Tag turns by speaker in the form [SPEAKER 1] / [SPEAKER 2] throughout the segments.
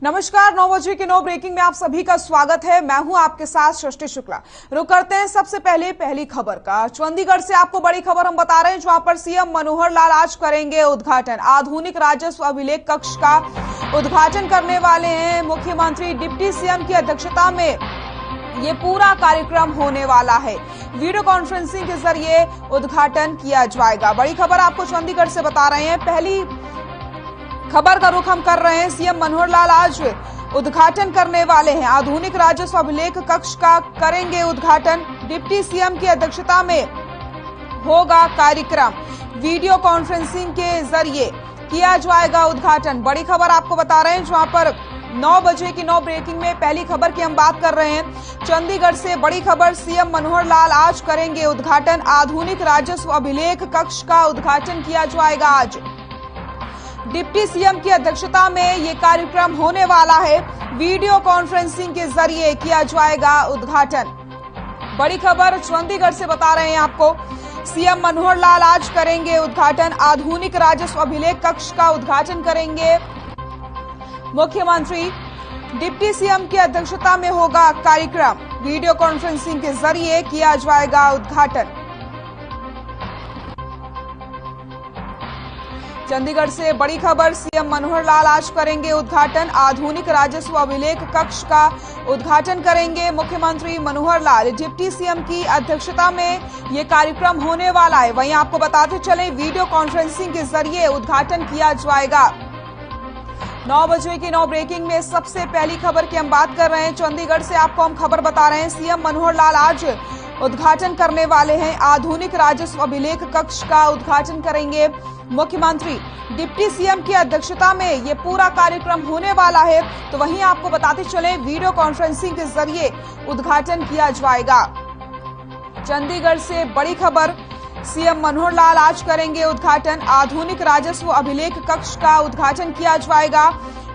[SPEAKER 1] नमस्कार, 9 बजे की 9 ब्रेकिंग में आप सभी का स्वागत है। मैं हूं आपके साथ सृष्टि शुक्ला। रुक करते हैं सबसे पहले पहली खबर का। चंडीगढ़ से आपको बड़ी खबर हम बता रहे हैं, जहां पर सीएम मनोहर लाल आज करेंगे उद्घाटन। आधुनिक राजस्व अभिलेख कक्ष का उद्घाटन करने वाले हैं मुख्यमंत्री। डिप्टी सीएम की अध्यक्षता में ये पूरा कार्यक्रम होने वाला है। वीडियो कॉन्फ्रेंसिंग के जरिए उद्घाटन किया जाएगा। बड़ी खबर आपको चंडीगढ़ से बता रहे हैं। पहली खबर का रुख हम कर रहे हैं। सीएम मनोहर लाल आज उद्घाटन करने वाले हैं। आधुनिक राजस्व अभिलेख कक्ष का करेंगे उद्घाटन। डिप्टी सीएम की अध्यक्षता में होगा कार्यक्रम। वीडियो कॉन्फ्रेंसिंग के जरिए किया जाएगा उद्घाटन। बड़ी खबर आपको बता रहे हैं, जहां पर 9 बजे की 9 ब्रेकिंग में पहली खबर की हम बात कर रहे हैं। चंडीगढ़ से बड़ी खबर। सीएम मनोहर लाल आज करेंगे उद्घाटन। आधुनिक राजस्व अभिलेख कक्ष का उद्घाटन किया जाएगा आज। डिप्टी सीएम की अध्यक्षता में ये कार्यक्रम होने वाला है। वीडियो कॉन्फ्रेंसिंग के जरिए किया जाएगा उद्घाटन। बड़ी खबर चंडीगढ़ से बता रहे हैं आपको। सीएम मनोहर लाल आज करेंगे उद्घाटन। आधुनिक राजस्व अभिलेख कक्ष का उद्घाटन करेंगे मुख्यमंत्री। डिप्टी सीएम की अध्यक्षता में होगा कार्यक्रम। वीडियो कॉन्फ्रेंसिंग के जरिए किया जाएगा उद्घाटन। चंडीगढ़ से बड़ी खबर। सीएम मनोहर लाल आज करेंगे उद्घाटन। आधुनिक राजस्व अभिलेख कक्ष का उद्घाटन करेंगे मुख्यमंत्री मनोहर लाल। डिप्टी सीएम की अध्यक्षता में ये कार्यक्रम होने वाला है। वहीं आपको बताते चलें, वीडियो कॉन्फ्रेंसिंग के जरिए उद्घाटन किया जाएगा। 9 बजे की 9 ब्रेकिंग में सबसे पहली खबर की हम बात कर रहे हैं। चंडीगढ़ से आपको हम खबर बता रहे हैं। सीएम मनोहर लाल आज उद्घाटन करने वाले हैं। आधुनिक राजस्व अभिलेख कक्ष का उद्घाटन करेंगे मुख्यमंत्री। डिप्टी सीएम की अध्यक्षता में ये पूरा कार्यक्रम होने वाला है। तो वहीं आपको बताते चलें, वीडियो कॉन्फ्रेंसिंग के जरिए उद्घाटन किया जाएगा। चंडीगढ़ से बड़ी खबर। सीएम मनोहर लाल आज करेंगे उद्घाटन। आधुनिक राजस्व अभिलेख कक्ष का उद्घाटन किया जाएगा।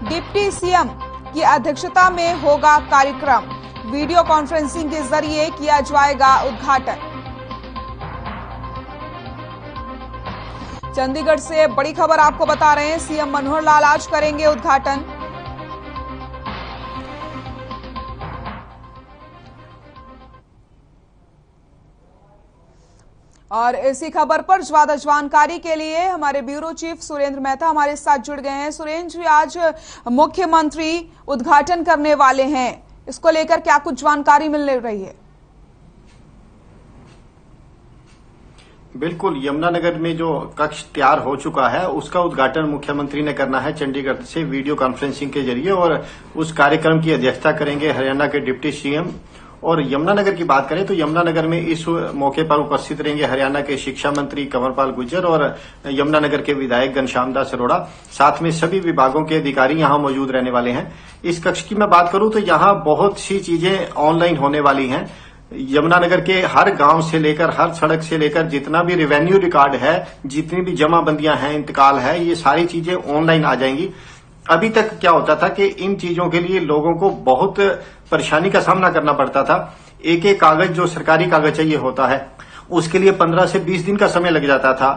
[SPEAKER 1] डिप्टी सीएम की अध्यक्षता में होगा कार्यक्रम। वीडियो कॉन्फ्रेंसिंग के जरिए किया जाएगा उद्घाटन। चंडीगढ़ से बड़ी खबर आपको बता रहे हैं। सीएम मनोहर लाल आज करेंगे उद्घाटन। और इसी खबर पर ज्यादा जानकारी के लिए हमारे ब्यूरो चीफ सुरेंद्र मेहता हमारे साथ जुड़ गए हैं। सुरेंद्र जी, आज मुख्यमंत्री उद्घाटन करने वाले हैं, इसको लेकर क्या कुछ जानकारी मिल रही है?
[SPEAKER 2] बिल्कुल, यमुनानगर में जो कक्ष तैयार हो चुका है उसका उद्घाटन मुख्यमंत्री ने करना है चंडीगढ़ से वीडियो कॉन्फ्रेंसिंग के जरिए, और उस कार्यक्रम की अध्यक्षता करेंगे हरियाणा के डिप्टी सीएम। और यमुनानगर की बात करें तो यमुनानगर में इस मौके पर उपस्थित रहेंगे हरियाणा के शिक्षा मंत्री कंवरपाल गुर्जर और यमुनानगर के विधायक घनश्याम दास अरोड़ा। साथ में सभी विभागों के अधिकारी यहां मौजूद रहने वाले हैं। इस कक्ष की मैं बात करूं तो यहां बहुत सी चीजें ऑनलाइन होने वाली हैं। यमुनानगर के हर गांव से लेकर हर सड़क से लेकर जितना भी रेवेन्यू रिकॉर्ड है, जितनी भी जमाबंदियां हैं, इंतकाल है, ये सारी चीजें ऑनलाइन आ जाएंगी। अभी तक क्या होता था कि इन चीजों के लिए लोगों को बहुत परेशानी का सामना करना पड़ता था। एक एक कागज जो सरकारी कागज चाहिए होता है उसके लिए 15 से 20 दिन का समय लग जाता था।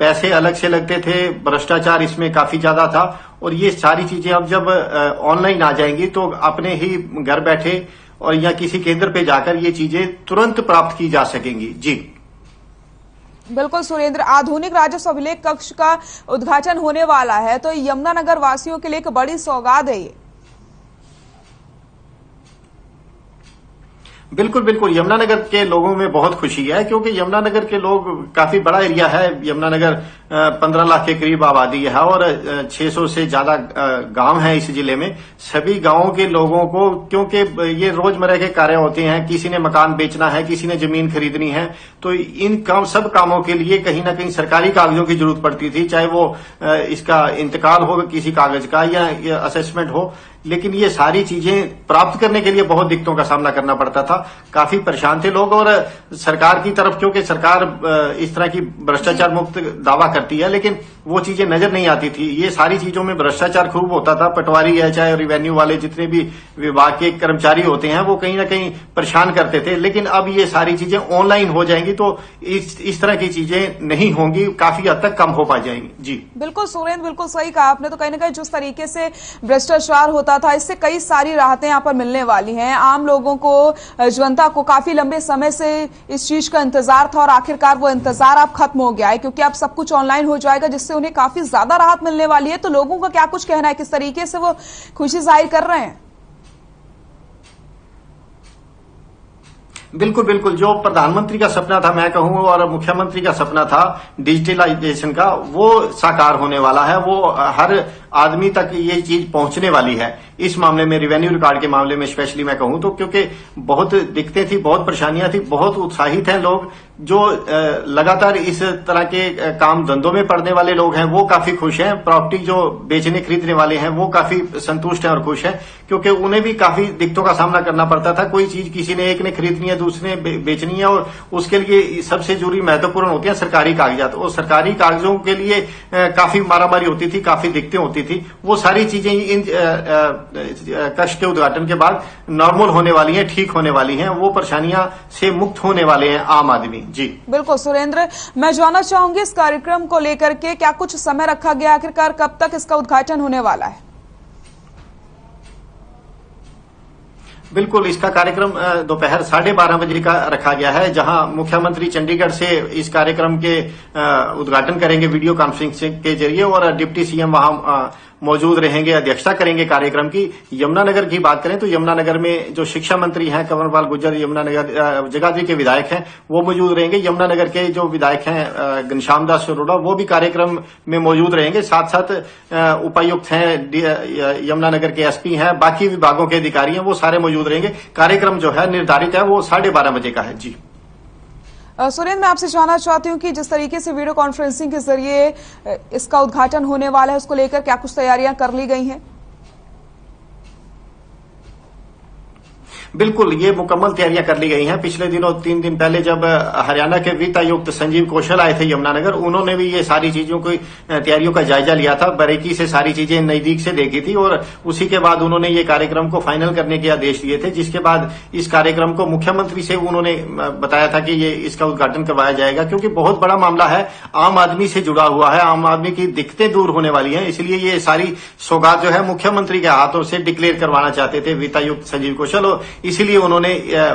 [SPEAKER 2] पैसे अलग से लगते थे, भ्रष्टाचार इसमें काफी ज्यादा था। और ये सारी चीजें अब जब ऑनलाइन आ जाएंगी तो अपने ही घर बैठे और या किसी केंद्र पे जाकर ये चीजें तुरंत प्राप्त की जा सकेंगी। जी
[SPEAKER 1] बिल्कुल सुरेंद्र, आधुनिक राजस्व अभिलेख कक्ष का उद्घाटन होने वाला है, तो यमुनानगर वासियों के लिए एक बड़ी सौगात है ये।
[SPEAKER 2] बिल्कुल बिल्कुल, यमुनानगर के लोगों में बहुत खुशी है, क्योंकि यमुनानगर के लोग काफी बड़ा एरिया है। यमुनानगर 15 लाख के करीब आबादी है और 600 से ज्यादा गांव हैं इस जिले में। सभी गांवों के लोगों को, क्योंकि ये रोजमर्रा के कार्य होते हैं, किसी ने मकान बेचना है, किसी ने जमीन खरीदनी है, तो इन सब कामों के लिए कहीं ना कहीं सरकारी कागजों की जरूरत पड़ती थी, चाहे वो इसका इंतकाल हो किसी कागज का या असेसमेंट हो। लेकिन ये सारी चीजें प्राप्त करने के लिए बहुत दिक्कतों का सामना करना पड़ता था। काफी परेशान थे लोग। और सरकार की तरफ, क्योंकि सरकार इस तरह की भ्रष्टाचार मुक्त दावा करती है, लेकिन वो चीजें नजर नहीं आती थी। ये सारी चीजों में भ्रष्टाचार खूब होता था। पटवारी है, चाहे रेवेन्यू वाले, जितने भी विभाग के कर्मचारी होते हैं, वो कहीं ना कहीं परेशान करते थे। लेकिन अब ये सारी चीजें ऑनलाइन हो जाएंगी तो इस तरह की चीजें नहीं होंगी, काफी हद तक कम हो पा जाएंगी। जी
[SPEAKER 1] बिल्कुल सुरेंद्र, बिल्कुल सही कहा आपने। तो कहीं ना कहीं जिस तरीके से भ्रष्टाचार होता होता था, इससे कई सारी राहतें यहाँ पर मिलने वाली हैं। आम लोगों को, जनता को काफी लंबे समय से इस चीज का इंतजार था और आखिरकार वो इंतजार अब खत्म हो गया है, क्योंकि अब सब कुछ ऑनलाइन हो जाएगा, जिससे उन्हें काफी ज्यादा राहत मिलने वाली है। तो लोगों का क्या कुछ कहना है, किस तरीके से वो खुशी जाहिर कर रहे हैं?
[SPEAKER 2] बिल्कुल बिल्कुल, जो प्रधानमंत्री का सपना था, मैं कहूं, और मुख्यमंत्री का सपना था डिजिटलाइजेशन का, वो साकार होने वाला है। वो हर आदमी तक ये चीज पहुंचने वाली है। इस मामले में, रेवेन्यू रिकॉर्ड के मामले में स्पेशली मैं कहूं तो, क्योंकि बहुत दिक्कतें थी, बहुत परेशानियां थी, बहुत उत्साहित हैं लोग। जो लगातार इस तरह के काम धंधों में पड़ने वाले लोग हैं वो काफी खुश हैं। प्रॉपर्टी जो बेचने खरीदने वाले हैं वो काफी संतुष्ट हैं और खुश हैं, क्योंकि उन्हें भी काफी दिक्कतों का सामना करना पड़ता था। कोई चीज किसी ने, एक ने खरीदनी है, दूसरे ने बेचनी है, और उसके लिए सबसे जरूरी महत्वपूर्ण होती है सरकारी कागजात। और सरकारी कागजों के लिए काफी मारामारी होती थी, काफी दिक्कतें होती थी। वो सारी चीजें इन कक्ष के उद्घाटन के बाद नॉर्मल होने वाली हैं, ठीक होने वाली हैं। वो परेशानियां से मुक्त होने वाले हैं आम आदमी। जी
[SPEAKER 1] बिल्कुल सुरेंद्र, मैं जानना चाहूंगी इस कार्यक्रम को लेकर के क्या कुछ समय रखा गया, आखिरकार कब तक इसका उद्घाटन होने वाला है?
[SPEAKER 2] बिल्कुल, इसका कार्यक्रम दोपहर 12:30 बजे का रखा गया है, जहां मुख्यमंत्री चंडीगढ़ से इस कार्यक्रम के उद्घाटन करेंगे वीडियो कॉन्फ्रेंसिंग के जरिए, और डिप्टी सीएम वहां मौजूद रहेंगे, अध्यक्षता करेंगे कार्यक्रम की। यमुनानगर की बात करें तो यमुनानगर में जो शिक्षा मंत्री हैं कंवरपाल गुर्जर, यमुनानगर जगाधरी के विधायक हैं, वो मौजूद रहेंगे। यमुनानगर के जो विधायक हैं घनश्याम दास अरोड़ा, वो भी कार्यक्रम में मौजूद रहेंगे। साथ साथ उपायुक्त हैं, यमुनानगर के एसपी हैं, बाकी विभागों के अधिकारी हैं, वो सारे मौजूद रहेंगे। कार्यक्रम जो है निर्धारित है वो 12:30 बजे का है। जी
[SPEAKER 1] सुरेंद्र, मैं आपसे जानना चाहती हूँ कि जिस तरीके से वीडियो कॉन्फ्रेंसिंग के जरिए इसका उद्घाटन होने वाला है, उसको लेकर क्या कुछ तैयारियां कर ली गई हैं?
[SPEAKER 2] बिल्कुल, ये मुकम्मल तैयारियां कर ली गई हैं। पिछले दिनों 3 दिन पहले जब हरियाणा के वित्त आयुक्त संजीव कौशल आए थे यमुनानगर, उन्होंने भी ये सारी चीजों की तैयारियों का जायजा लिया था, बारीकी से सारी चीजें नजदीक से देखी थी, और उसी के बाद उन्होंने ये कार्यक्रम को फाइनल करने के आदेश दिए थे। जिसके बाद इस कार्यक्रम को मुख्यमंत्री से उन्होंने बताया था कि ये इसका उद्घाटन करवाया जाएगा, क्योंकि बहुत बड़ा मामला है, आम आदमी से जुड़ा हुआ है, आम आदमी की दिक्कतें दूर होने वाली हैं। इसलिए ये सारी सौगात जो है मुख्यमंत्री के हाथों से डिक्लेयर करवाना चाहते थे वित्त आयुक्त संजीव कौशल, और इसीलिए उन्होंने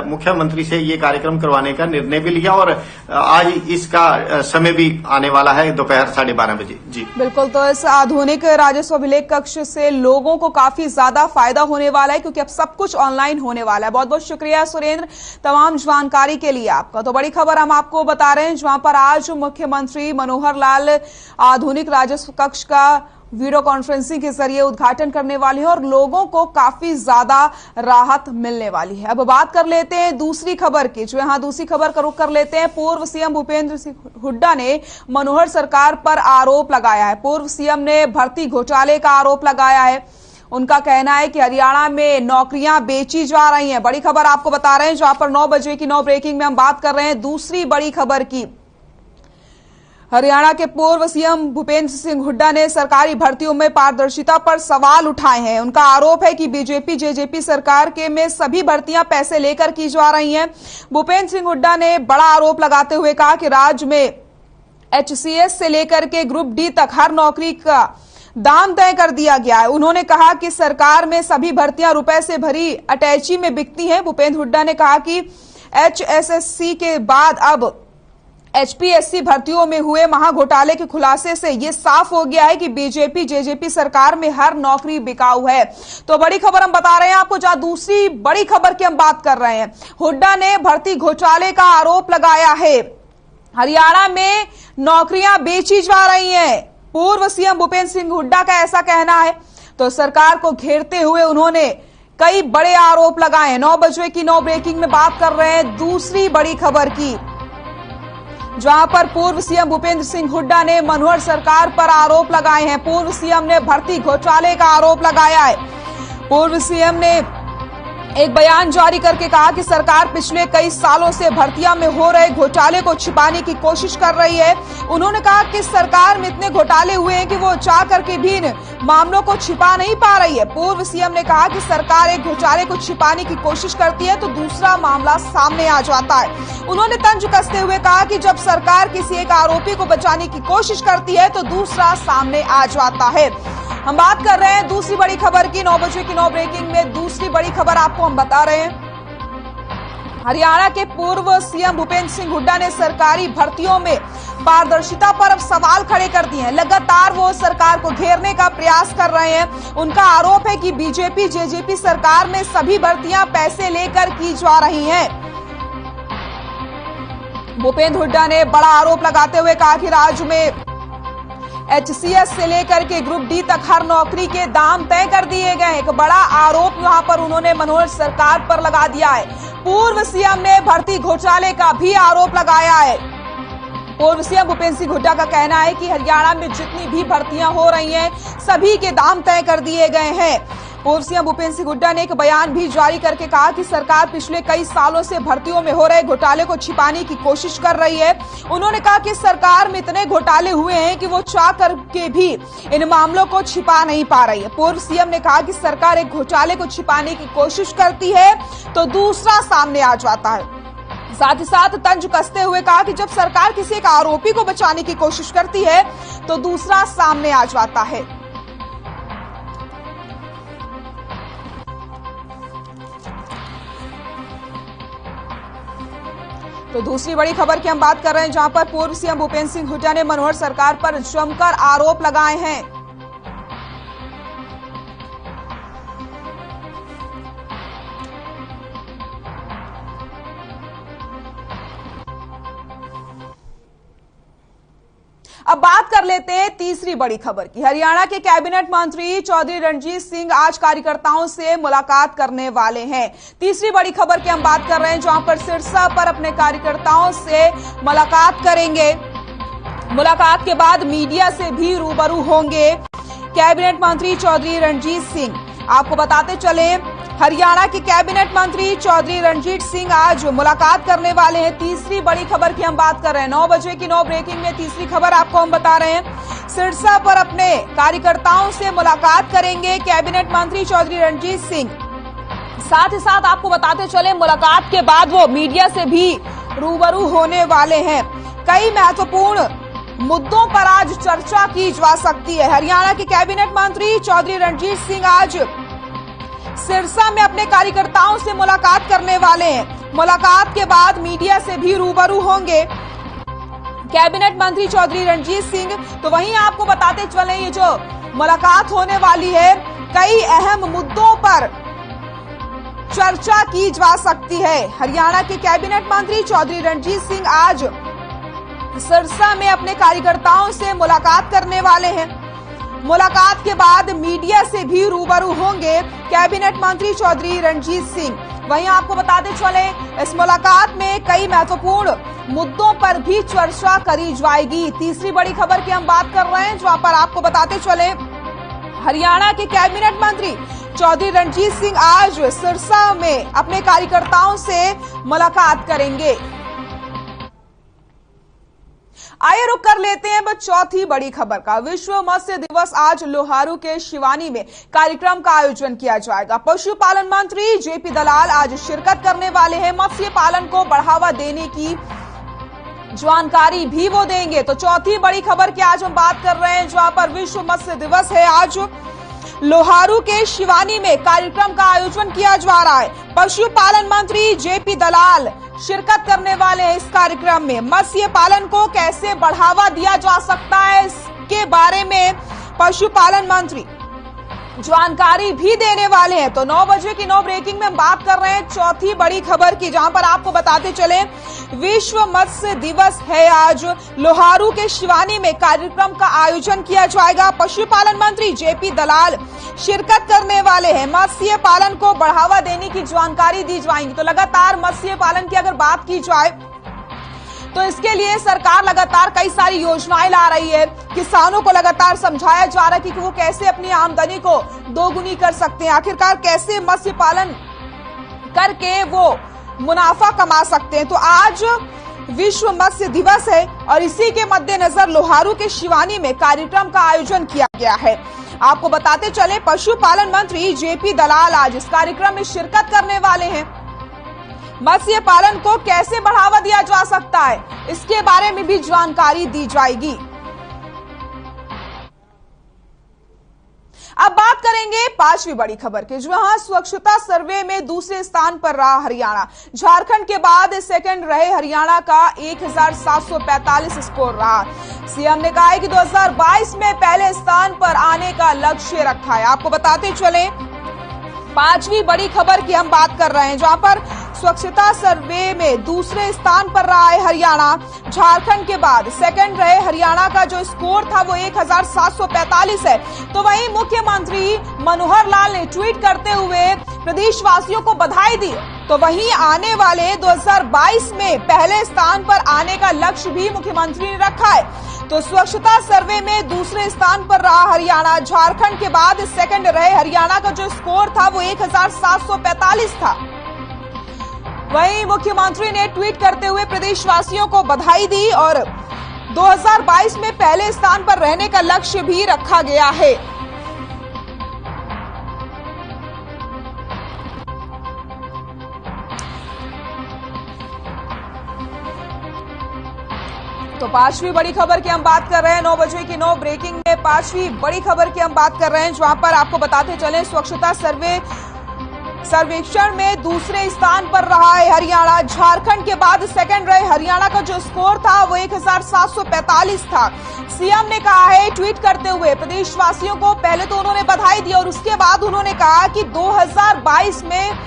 [SPEAKER 2] मुख्यमंत्री से ये कार्यक्रम करवाने का निर्णय भी लिया, और आज इसका समय भी आने वाला है दोपहर 12:30 बजे। जी
[SPEAKER 1] बिल्कुल, तो इस आधुनिक राजस्व अभिलेख कक्ष से लोगों को काफी ज्यादा फायदा होने वाला है, क्योंकि अब सब कुछ ऑनलाइन होने वाला है। बहुत बहुत शुक्रिया सुरेंद्र तमाम जानकारी के लिए आपका। तो बड़ी खबर हम आपको बता रहे हैं, जहां पर आज मुख्यमंत्री मनोहर लाल आधुनिक राजस्व कक्ष का वीडियो कॉन्फ्रेंसिंग के जरिए उद्घाटन करने वाली है और लोगों को काफी ज्यादा राहत मिलने वाली है। अब बात कर लेते हैं दूसरी खबर की, जो यहां दूसरी खबर का रुख कर लेते हैं। पूर्व सीएम भूपेंद्र सिंह हुड्डा ने मनोहर सरकार पर आरोप लगाया है। पूर्व सीएम ने भर्ती घोटाले का आरोप लगाया है। उनका कहना है कि हरियाणा में नौकरियां बेची जा रही हैं। बड़ी खबर आपको बता रहे हैं, जहां पर 9 बजे की 9 ब्रेकिंग में हम बात कर रहे हैं दूसरी बड़ी खबर की। हरियाणा के पूर्व सीएम भूपेंद्र सिंह हुड्डा ने सरकारी भर्तियों में पारदर्शिता पर सवाल उठाए हैं। उनका आरोप है कि बीजेपी जेजेपी सरकार के में सभी भर्तियां पैसे लेकर की जा रही हैं। भूपेंद्र सिंह हुड्डा ने बड़ा आरोप लगाते हुए कहा कि राज्य में HCS से लेकर के ग्रुप D तक हर नौकरी का दाम तय कर दिया गया है। उन्होंने कहा कि सरकार में सभी भर्तियां रुपए से भरी अटैची में बिकती हैं। भूपेंद्र हुड्डा ने कहा कि HSSC के बाद अब HPSC भर्तियों में हुए महाघोटाले के खुलासे से यह साफ हो गया है कि बीजेपी जेजेपी सरकार में हर नौकरी बिकाऊ है। तो बड़ी खबर हम बता रहे हैं आपको, जहां दूसरी बड़ी खबर की हम बात कर रहे हैं। हुड्डा ने भर्ती घोटाले का आरोप लगाया है। हरियाणा में नौकरियां बेची जा रही हैं। पूर्व सीएम भूपेंद्र सिंह हुड्डा का ऐसा कहना है। तो सरकार को घेरते हुए उन्होंने कई बड़े आरोप लगाए हैं। 9 बजे की 9 ब्रेकिंग में बात कर रहे हैं दूसरी बड़ी खबर की, जहां पर पूर्व सीएम भूपेंद्र सिंह हुड्डा ने मनोहर सरकार पर आरोप लगाए हैं। पूर्व सीएम ने भर्ती घोटाले का आरोप लगाया है। पूर्व सीएम ने एक बयान जारी करके कहा कि सरकार पिछले कई सालों से भर्तियां में हो रहे घोटाले को छिपाने की कोशिश कर रही है। उन्होंने कहा कि सरकार में इतने घोटाले हुए हैं कि वो चाह करके भी इन मामलों को छिपा नहीं पा रही है। पूर्व सीएम ने कहा कि सरकार एक घोटाले को छिपाने की कोशिश करती है तो दूसरा मामला सामने आ जाता है। उन्होंने तंज कसते हुए कहा कि जब सरकार किसी एक आरोपी को बचाने की कोशिश करती है तो दूसरा सामने आ जाता है। हम बात कर रहे हैं दूसरी बड़ी खबर की। 9 बजे की 9 ब्रेकिंग में दूसरी बड़ी खबर आपको हम बता रहे हैं। हरियाणा के पूर्व सीएम भूपेंद्र सिंह हुड्डा ने सरकारी भर्तियों में पारदर्शिता पर अब सवाल खड़े कर दिए हैं। लगातार वो सरकार को घेरने का प्रयास कर रहे हैं। उनका आरोप है कि बीजेपी जेजेपी सरकार में सभी भर्तियां पैसे लेकर की जा रही हैं। भूपेंद्र हुड्डा ने बड़ा आरोप लगाते हुए कहा कि राज्य में HCS से लेकर के ग्रुप डी तक हर नौकरी के दाम तय कर दिए गए। एक बड़ा आरोप यहां पर उन्होंने मनोहर सरकार पर लगा दिया है। पूर्व सीएम ने भर्ती घोटाले का भी आरोप लगाया है। पूर्व सीएम भूपेंद्र सिंह हुड्डा का कहना है कि हरियाणा में जितनी भी भर्तियां हो रही हैं सभी के दाम तय कर दिए गए हैं। पूर्व सीएम भूपेंद्र सिंह हुड्डा ने एक बयान भी जारी करके कहा कि सरकार पिछले कई सालों से भर्तियों में हो रहे घोटाले को छिपाने की कोशिश कर रही है। उन्होंने कहा कि सरकार में इतने घोटाले हुए हैं कि वो चाह करके भी इन मामलों को छिपा नहीं पा रही है। पूर्व सीएम ने कहा कि सरकार एक घोटाले को छिपाने की कोशिश करती है तो दूसरा सामने आ जाता है। साथ ही साथ तंज कसते हुए कहा कि जब सरकार किसी एक आरोपी को बचाने की कोशिश करती है तो दूसरा सामने आ जाता है। तो दूसरी बड़ी खबर की हम बात कर रहे हैं, जहां पर पूर्व सीएम भूपेंद्र सिंह हुड्डा ने मनोहर सरकार पर जमकर आरोप लगाए हैं। अब बात कर लेते हैं तीसरी बड़ी खबर की। हरियाणा के कैबिनेट मंत्री चौधरी रणजीत सिंह आज कार्यकर्ताओं से मुलाकात करने वाले हैं। तीसरी बड़ी खबर की हम बात कर रहे हैं, जहां पर सिरसा पर अपने कार्यकर्ताओं से मुलाकात करेंगे। मुलाकात के बाद मीडिया से भी रूबरू होंगे कैबिनेट मंत्री चौधरी रणजीत सिंह। आपको बताते चले, हरियाणा के कैबिनेट मंत्री चौधरी रणजीत सिंह आज मुलाकात करने वाले हैं। तीसरी बड़ी खबर की हम बात कर रहे हैं। 9 बजे की 9 ब्रेकिंग में तीसरी खबर आपको हम बता रहे हैं। सिरसा पर अपने कार्यकर्ताओं से मुलाकात करेंगे कैबिनेट मंत्री चौधरी रणजीत सिंह। साथ ही साथ आपको बताते चले, मुलाकात के बाद वो मीडिया से भी रूबरू होने वाले हैं। कई महत्वपूर्ण मुद्दों पर आज चर्चा की जा सकती है। हरियाणा के कैबिनेट मंत्री चौधरी रणजीत सिंह आज सिरसा में अपने कार्यकर्ताओं से मुलाकात करने वाले हैं। मुलाकात के बाद मीडिया से भी रूबरू होंगे कैबिनेट मंत्री चौधरी रणजीत सिंह। तो वहीं आपको बताते चले, ये जो मुलाकात होने वाली है, कई अहम मुद्दों पर चर्चा की जा सकती है। हरियाणा के कैबिनेट मंत्री चौधरी रणजीत सिंह आज सिरसा में अपने कार्यकर्ताओं से मुलाकात करने वाले हैं। मुलाकात के बाद मीडिया से भी रूबरू होंगे कैबिनेट मंत्री चौधरी रणजीत सिंह। वहीं आपको बताते चले, इस मुलाकात में कई महत्वपूर्ण मुद्दों पर भी चर्चा करी जाएगी। तीसरी बड़ी खबर की हम बात कर रहे हैं, जहां पर आपको बताते चले, हरियाणा के कैबिनेट मंत्री चौधरी रणजीत सिंह आज सिरसा में अपने कार्यकर्ताओं से मुलाकात करेंगे। आइए रुक कर लेते हैं बस चौथी बड़ी खबर का। विश्व मत्स्य दिवस आज लोहारू के शिवानी में कार्यक्रम का आयोजन किया जाएगा। पशुपालन मंत्री जेपी दलाल आज शिरकत करने वाले हैं। मत्स्य पालन को बढ़ावा देने की जानकारी भी वो देंगे। तो चौथी बड़ी खबर की आज हम बात कर रहे हैं, जहां पर विश्व मत्स्य दिवस है। आज लोहारू के शिवानी में कार्यक्रम का आयोजन किया जा रहा है। पशुपालन मंत्री जेपी दलाल शिरकत करने वाले हैं इस कार्यक्रम में। मत्स्य पालन को कैसे बढ़ावा दिया जा सकता है, इसके बारे में पशुपालन मंत्री जानकारी भी देने वाले हैं। तो 9 बजे की 9 ब्रेकिंग में हम बात कर रहे हैं चौथी बड़ी खबर की, जहां पर आपको बताते चले, विश्व मत्स्य दिवस है आज। लोहारू के शिवानी में कार्यक्रम का आयोजन किया जाएगा। पशुपालन मंत्री जेपी दलाल शिरकत करने वाले हैं। मत्स्य पालन को बढ़ावा देने की जानकारी दी जाएगी। तो लगातार मत्स्य पालन की अगर बात की जाए तो इसके लिए सरकार लगातार कई सारी योजनाएं ला रही है। किसानों को लगातार समझाया जा रहा है कि वो कैसे अपनी आमदनी को दोगुनी कर सकते हैं, आखिरकार कैसे मत्स्य पालन करके वो मुनाफा कमा सकते हैं। तो आज विश्व मत्स्य दिवस है और इसी के मद्देनजर लोहारू के शिवानी में कार्यक्रम का आयोजन किया गया है। आपको बताते चले, पशुपालन मंत्री जेपी दलाल आज इस कार्यक्रम में शिरकत करने वाले हैं। मत्स्य पालन को कैसे बढ़ावा दिया जा सकता है, इसके बारे में भी जानकारी दी जाएगी। अब बात करेंगे पांचवी बड़ी खबर की, जहां स्वच्छता सर्वे में दूसरे स्थान पर रहा हरियाणा। झारखंड के बाद सेकंड रहे हरियाणा का 1745 स्कोर रहा। सीएम ने कहा है कि 2022 में पहले स्थान पर आने का लक्ष्य रखा है। आपको बताते चले, पांचवी बड़ी खबर की हम बात कर रहे हैं, जहां पर स्वच्छता सर्वे में दूसरे स्थान पर रहा है हरियाणा। झारखंड के बाद सेकंड रहे हरियाणा का जो स्कोर था वो 1745 है। तो वहीं मुख्यमंत्री मनोहर लाल ने ट्वीट करते हुए प्रदेशवासियों को बधाई दी। तो वहीं आने वाले 2022 में पहले स्थान पर आने का लक्ष्य भी मुख्यमंत्री ने रखा है। तो स्वच्छता सर्वे में दूसरे स्थान पर रहा हरियाणा। झारखंड के बाद सेकंड रहे हरियाणा का जो स्कोर था वो 1745 था। वहीं मुख्यमंत्री ने ट्वीट करते हुए प्रदेशवासियों को बधाई दी और 2022 में पहले स्थान पर रहने का लक्ष्य भी रखा गया है। तो पांचवी बड़ी खबर की हम बात कर रहे हैं, 9 बजे की 9 ब्रेकिंग में पांचवी बड़ी खबर की हम बात कर रहे हैं, जहां पर आपको बताते चले स्वच्छता सर्वेक्षण में दूसरे स्थान पर रहा है हरियाणा। झारखंड के बाद सेकंड रहे हरियाणा का जो स्कोर था वो 1745 था। सीएम ने कहा है ट्वीट करते हुए प्रदेशवासियों को, पहले तो उन्होंने बधाई दी और उसके बाद उन्होंने कहा कि 2022 में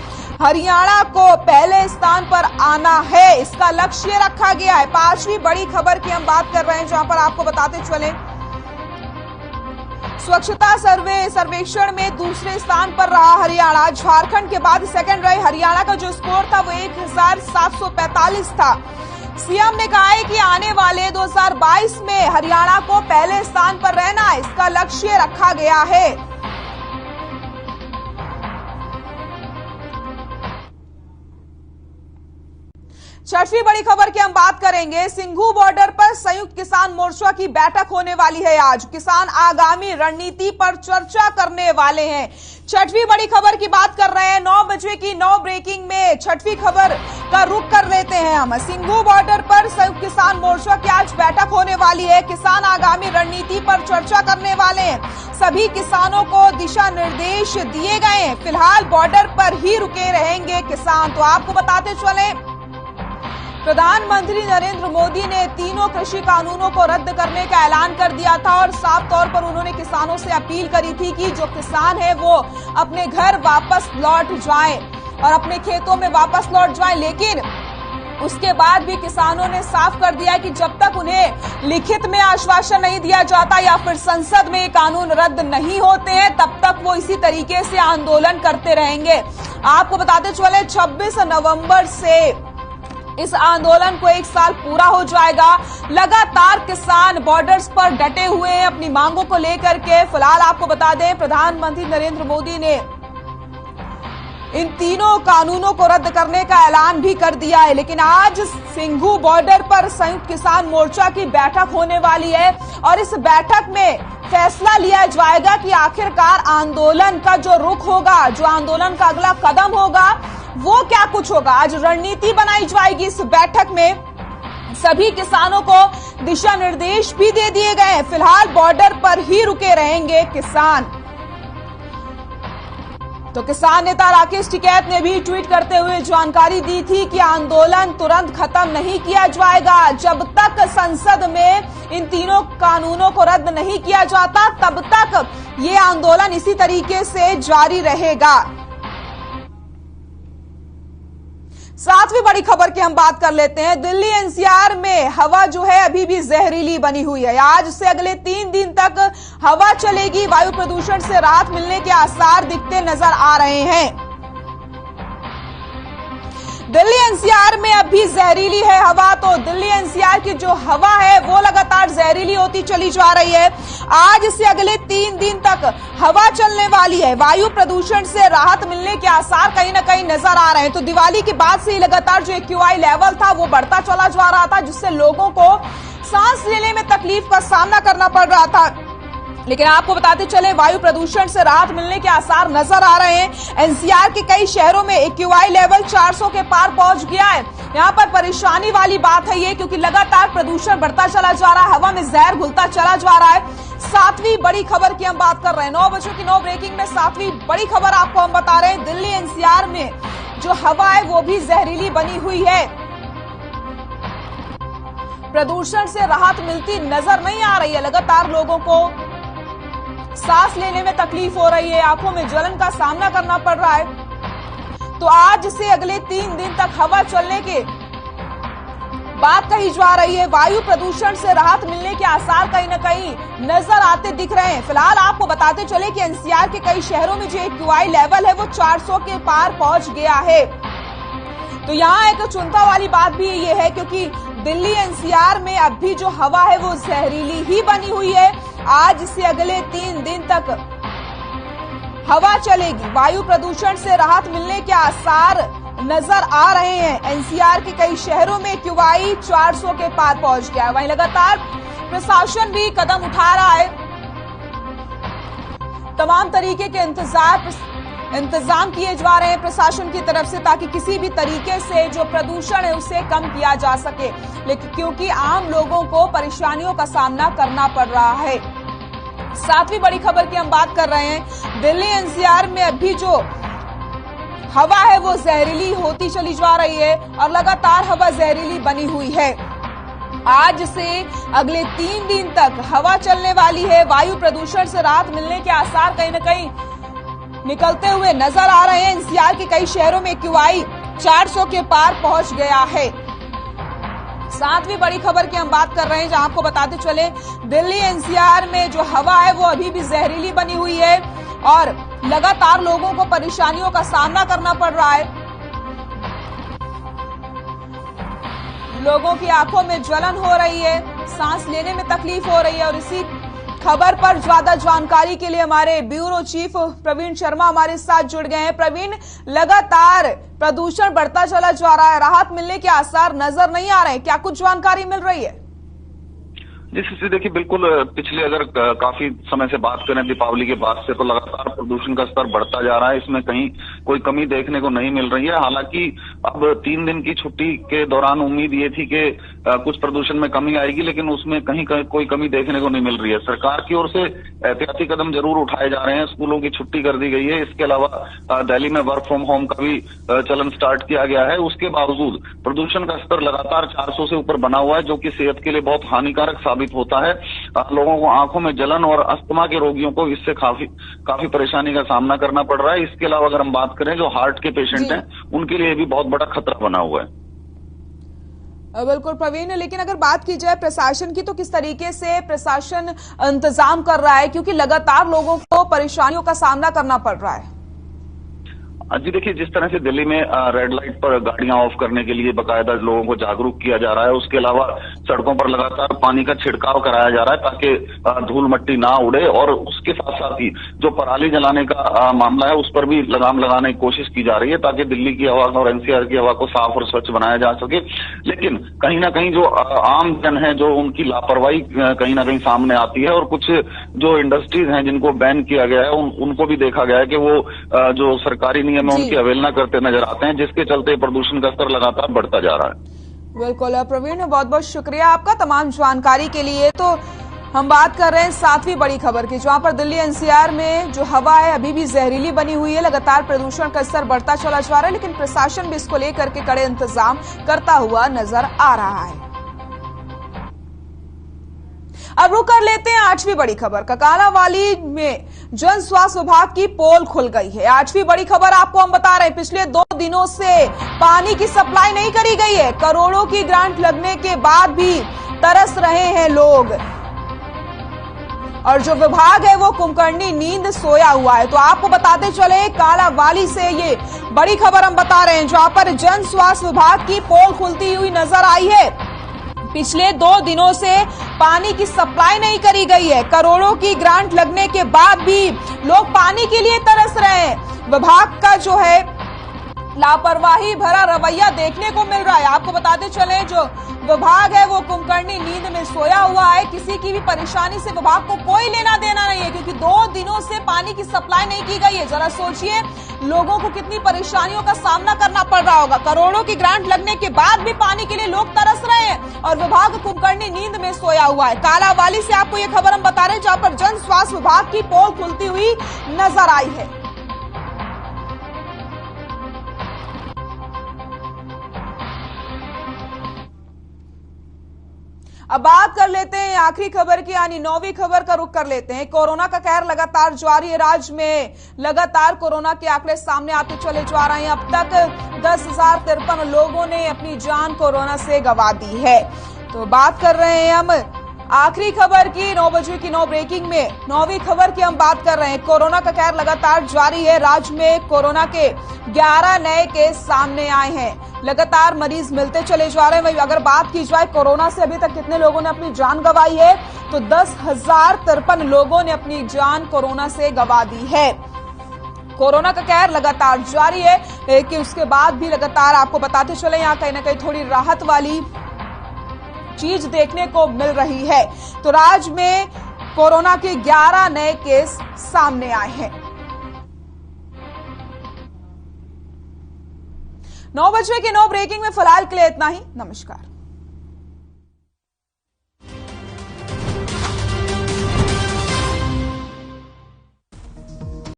[SPEAKER 1] हरियाणा को पहले स्थान पर आना है, इसका लक्ष्य रखा गया है। पांचवी बड़ी खबर की हम बात कर रहे हैं, जहां पर आपको बताते चले स्वच्छता सर्वेक्षण में दूसरे स्थान पर रहा हरियाणा। झारखंड के बाद सेकंड रहे हरियाणा का जो स्कोर था वो 1745 था। सीएम ने कहा है कि आने वाले 2022 में हरियाणा को पहले स्थान पर रहना, इसका लक्ष्य रखा गया है। छठवीं बड़ी खबर की हम बात करेंगे, सिंघू बॉर्डर पर संयुक्त किसान मोर्चा की बैठक होने वाली है आज। किसान आगामी रणनीति पर चर्चा करने वाले हैं। छठवीं बड़ी खबर की बात कर रहे हैं, 9 बजे की 9 ब्रेकिंग में छठवीं खबर का रुख कर लेते हैं हम। सिंघू बॉर्डर पर संयुक्त किसान मोर्चा की आज बैठक होने वाली है। किसान आगामी रणनीति पर चर्चा करने वाले हैं। सभी किसानों को दिशा निर्देश दिए गए हैं। फिलहाल बॉर्डर पर ही रुके रहेंगे किसान। तो आपको बताते चले, प्रधानमंत्री नरेंद्र मोदी ने तीनों कृषि कानूनों को रद्द करने का ऐलान कर दिया था और साफ तौर पर उन्होंने किसानों से अपील करी थी कि जो किसान है वो अपने घर वापस लौट जाएं और अपने खेतों में वापस लौट जाएं। लेकिन उसके बाद भी किसानों ने साफ कर दिया कि जब तक उन्हें लिखित में आश्वासन नहीं दिया जाता या फिर संसद में कानून रद्द नहीं होते हैं, तब तक वो इसी तरीके से आंदोलन करते रहेंगे। आपको बताते चले 26 नवंबर से इस आंदोलन को 1 साल पूरा हो जाएगा। लगातार किसान बॉर्डर्स पर डटे हुए हैं अपनी मांगों को लेकर के। फिलहाल आपको बता दें, प्रधानमंत्री नरेंद्र मोदी ने इन तीनों कानूनों को रद्द करने का ऐलान भी कर दिया है। लेकिन आज सिंघू बॉर्डर पर संयुक्त किसान मोर्चा की बैठक होने वाली है और इस बैठक में फैसला लिया जाएगा कि आखिरकार आंदोलन का जो रुख होगा, जो आंदोलन का अगला कदम होगा, वो क्या कुछ होगा। आज रणनीति बनाई जाएगी इस बैठक में। सभी किसानों को दिशा निर्देश भी दे दिए गए हैं। फिलहाल बॉर्डर पर ही रुके रहेंगे किसान। तो किसान नेता राकेश टिकैत ने भी ट्वीट करते हुए जानकारी दी थी कि आंदोलन तुरंत खत्म नहीं किया जाएगा। जब तक संसद में इन तीनों कानूनों को रद्द नहीं किया जाता, तब तक ये आंदोलन इसी तरीके से जारी रहेगा। सातवीं बड़ी खबर की हम बात कर लेते हैं, दिल्ली एनसीआर में हवा जो है अभी भी जहरीली बनी हुई है। आज से अगले 3 दिन तक हवा चलेगी। वायु प्रदूषण से राहत मिलने के आसार दिखते नजर आ रहे हैं। दिल्ली एनसीआर में अब भी जहरीली है हवा। तो दिल्ली एनसीआर की जो हवा है वो लगातार जहरीली होती चली जा रही है। आज से अगले 3 दिन तक हवा चलने वाली है। वायु प्रदूषण से राहत मिलने के आसार कहीं न कहीं नजर आ रहे हैं। तो दिवाली के बाद से लगातार जो एक्यूआई लेवल था वो बढ़ता चला जा रहा था, जिससे लोगों को सांस लेने में तकलीफ का सामना करना पड़ रहा था। लेकिन आपको बताते चले वायु प्रदूषण से राहत मिलने के आसार नजर आ रहे हैं। एनसीआर के कई शहरों में एक्यूआई लेवल 400 के पार पहुंच गया है। यहां पर परेशानी वाली बात है ये, क्योंकि लगातार प्रदूषण बढ़ता चला जा रहा है, हवा में जहर घुलता चला जा रहा है। सातवीं बड़ी खबर की हम बात कर रहे हैं। 9 बजे की 9 ब्रेकिंग में सातवीं बड़ी खबर आपको हम बता रहे हैं। दिल्ली एनसीआर में जो हवा है वो भी जहरीली बनी हुई है। प्रदूषण से राहत मिलती नजर नहीं आ रही है। लगातार लोगों को सांस लेने में तकलीफ हो रही है, आंखों में जलन का सामना करना पड़ रहा है। तो आज से अगले 3 दिन तक हवा चलने के बात कही जा रही है। वायु प्रदूषण से राहत मिलने के आसार कहीं न कहीं नजर आते दिख रहे हैं। फिलहाल आपको बताते चले कि एनसीआर के कई शहरों में जो एक्यूआई लेवल है वो 400 के पार पहुंच गया है। तो यहाँ एक चिंता वाली बात भी ये है, क्योंकि दिल्ली एनसीआर में अब भी जो हवा है वो जहरीली ही बनी हुई है। आज से अगले 3 दिन तक हवा चलेगी। वायु प्रदूषण से राहत मिलने के आसार नजर आ रहे हैं। एनसीआर के कई शहरों में एक्यूआई 400 के पार पहुंच गया है। वहीं लगातार प्रशासन भी कदम उठा रहा है। तमाम तरीके के इंतजाम किए जा रहे हैं प्रशासन की तरफ से, ताकि किसी भी तरीके से जो प्रदूषण है उसे कम किया जा सके। लेकिन क्योंकि आम लोगों को परेशानियों का सामना करना पड़ रहा है। सातवीं बड़ी खबर की हम बात कर रहे हैं। दिल्ली एनसीआर में अभी जो हवा है वो जहरीली होती चली जा रही है और लगातार हवा जहरीली बनी हुई है। आज से अगले 3 दिन तक हवा चलने वाली है। वायु प्रदूषण से राहत मिलने के आसार कहीं न कहीं निकलते हुए नजर आ रहे हैं। एनसीआर के कई शहरों में एक्यूआई 400 के पार पहुंच गया है। सातवीं बड़ी खबर की हम बात कर रहे हैं, जहां आपको बताते चले दिल्ली एनसीआर में जो हवा है वो अभी भी जहरीली बनी हुई है और लगातार लोगों को परेशानियों का सामना करना पड़ रहा है। लोगों की आंखों में जलन हो रही है, सांस लेने में तकलीफ हो रही है। और इसी खबर पर ज्यादा जानकारी के लिए हमारे ब्यूरो चीफ प्रवीण शर्मा हमारे साथ जुड़ गए हैं। प्रवीण, लगातार प्रदूषण बढ़ता चला जा रहा है, राहत मिलने के आसार नजर नहीं आ रहे हैं, क्या कुछ जानकारी मिल रही है?
[SPEAKER 3] जी देखिए, बिल्कुल पिछले अगर काफी समय से बात करें दीपावली के बाद से, तो लगातार प्रदूषण का स्तर बढ़ता जा रहा है। इसमें कहीं कोई कमी देखने को नहीं मिल रही है। हालांकि अब 3 दिन की छुट्टी के दौरान उम्मीद ये थी कि कुछ प्रदूषण में कमी आएगी, लेकिन उसमें कहीं कोई कमी देखने को नहीं मिल रही है। सरकार की ओर से एहतियाती कदम जरूर उठाए जा रहे हैं। स्कूलों की छुट्टी कर दी गई है। इसके अलावा दिल्ली में वर्क फ्रॉम होम का भी चलन स्टार्ट किया गया है। उसके बावजूद प्रदूषण का स्तर लगातार 400 से ऊपर बना हुआ है, जो कि सेहत के लिए बहुत हानिकारक साबित होता है। लोगों को आंखों में जलन और अस्थमा के रोगियों को इससे काफी परेशानी का सामना करना पड़ रहा है। इसके अलावा अगर हम बात करें जो हार्ट के पेशेंट हैं, उनके लिए भी बहुत बड़ा खतरा बना हुआ है।
[SPEAKER 1] बिल्कुल प्रवीण, लेकिन अगर बात की जाए प्रशासन की, तो किस तरीके से प्रशासन इंतजाम कर रहा है, क्योंकि लगातार लोगों को परेशानियों का सामना करना पड़ रहा है?
[SPEAKER 3] जी देखिए, जिस तरह से दिल्ली में रेड लाइट पर गाड़ियां ऑफ करने के लिए बकायदा लोगों को जागरूक किया जा रहा है। उसके अलावा सड़कों पर लगातार पानी का छिड़काव कराया जा रहा है ताकि धूल मट्टी ना उड़े। और उसके साथ साथ ही जो पराली जलाने का मामला है, उस पर भी लगाम लगाने की कोशिश की जा रही है, ताकि दिल्ली की हवा और एनसीआर की हवा को साफ और स्वच्छ बनाया जा सके। लेकिन कहीं ना कहीं जो आम जन है, जो उनकी लापरवाही कहीं ना कहीं सामने आती है। और कुछ जो इंडस्ट्रीज हैं जिनको बैन किया गया है, उनको भी देखा गया है कि वो जो सरकारी नियम है उनकी अवहेलना करते नजर आते हैं, जिसके चलते प्रदूषण का स्तर लगातार बढ़ता जा रहा है।
[SPEAKER 1] बिल्कुल प्रवीण, बहुत बहुत शुक्रिया आपका तमाम जानकारी के लिए। तो हम बात कर रहे हैं सातवीं बड़ी खबर की, जहां पर दिल्ली एनसीआर में जो हवा है अभी भी जहरीली बनी हुई है। लगातार प्रदूषण का स्तर बढ़ता चला जा रहा है, लेकिन प्रशासन भी इसको लेकर के कड़े इंतजाम करता हुआ नजर आ रहा है। अब रुक कर लेते हैं 8वीं बड़ी खबर का। कालांवाली में जन स्वास्थ्य विभाग की पोल खुल गई है। 8वीं बड़ी खबर आपको हम बता रहे हैं, पिछले 2 दिनों से पानी की सप्लाई नहीं करी गई है। करोड़ों की ग्रांट लगने के बाद भी तरस रहे हैं लोग, और जो विभाग है वो कुंभकर्णी नींद सोया हुआ है। तो आपको बताते चले, कालांवाली से ये बड़ी खबर हम बता रहे हैं, जहां पर जन स्वास्थ्य विभाग की पोल खुलती हुई नजर आई है। पिछले 2 दिनों से पानी की सप्लाई नहीं करी गई है। करोड़ों की ग्रांट लगने के बाद भी लोग पानी के लिए तरस रहे हैं। विभाग का जो है लापरवाही भरा रवैया देखने को मिल रहा है। आपको बताते चले जो विभाग है वो कुंभकर्णी नींद में सोया हुआ है। किसी की भी परेशानी से विभाग को कोई लेना देना नहीं है, क्योंकि 2 दिनों से पानी की सप्लाई नहीं की गई है। जरा सोचिए लोगों को कितनी परेशानियों का सामना करना पड़ रहा होगा। करोड़ों की ग्रांट लगने के बाद भी पानी के लिए लोग तरस रहे हैं और विभाग कुंभकर्णी नींद में सोया हुआ है। कालावाली से आपको ये खबर हम बता रहे हैं, जहां पर जन स्वास्थ्य विभाग की पोल खुलती हुई नजर आई है। अब बात कर लेते हैं आखिरी खबर की, यानी 9वीं खबर का रुख कर लेते हैं। कोरोना का कहर लगातार जारी है। राज्य में लगातार कोरोना के आंकड़े सामने आते चले जा रहे हैं। अब तक 10,053 लोगों ने अपनी जान कोरोना से गंवा दी है। तो बात कर रहे हैं हम आखिरी खबर की, 9 बजे की 9 ब्रेकिंग में 9वीं खबर की हम बात कर रहे हैं। कोरोना का कहर लगातार जारी है। राज्य में कोरोना के 11 नए केस सामने आए हैं। लगातार मरीज मिलते चले जा रहे हैं। वहीं अगर बात की जाए कोरोना से अभी तक कितने लोगों ने अपनी जान गंवाई है, तो 10,053 लोगों ने अपनी जान कोरोना से गंवा दी है। कोरोना का कहर लगातार जारी है, लेकिन उसके बाद भी लगातार आपको बताते चले यहां कहीं ना कहीं थोड़ी राहत वाली चीज देखने को मिल रही है। तो राज्य में कोरोना के 11 नए केस सामने आए हैं। 9 बजे के 9 ब्रेकिंग में फिलहाल के लिए इतना ही। नमस्कार।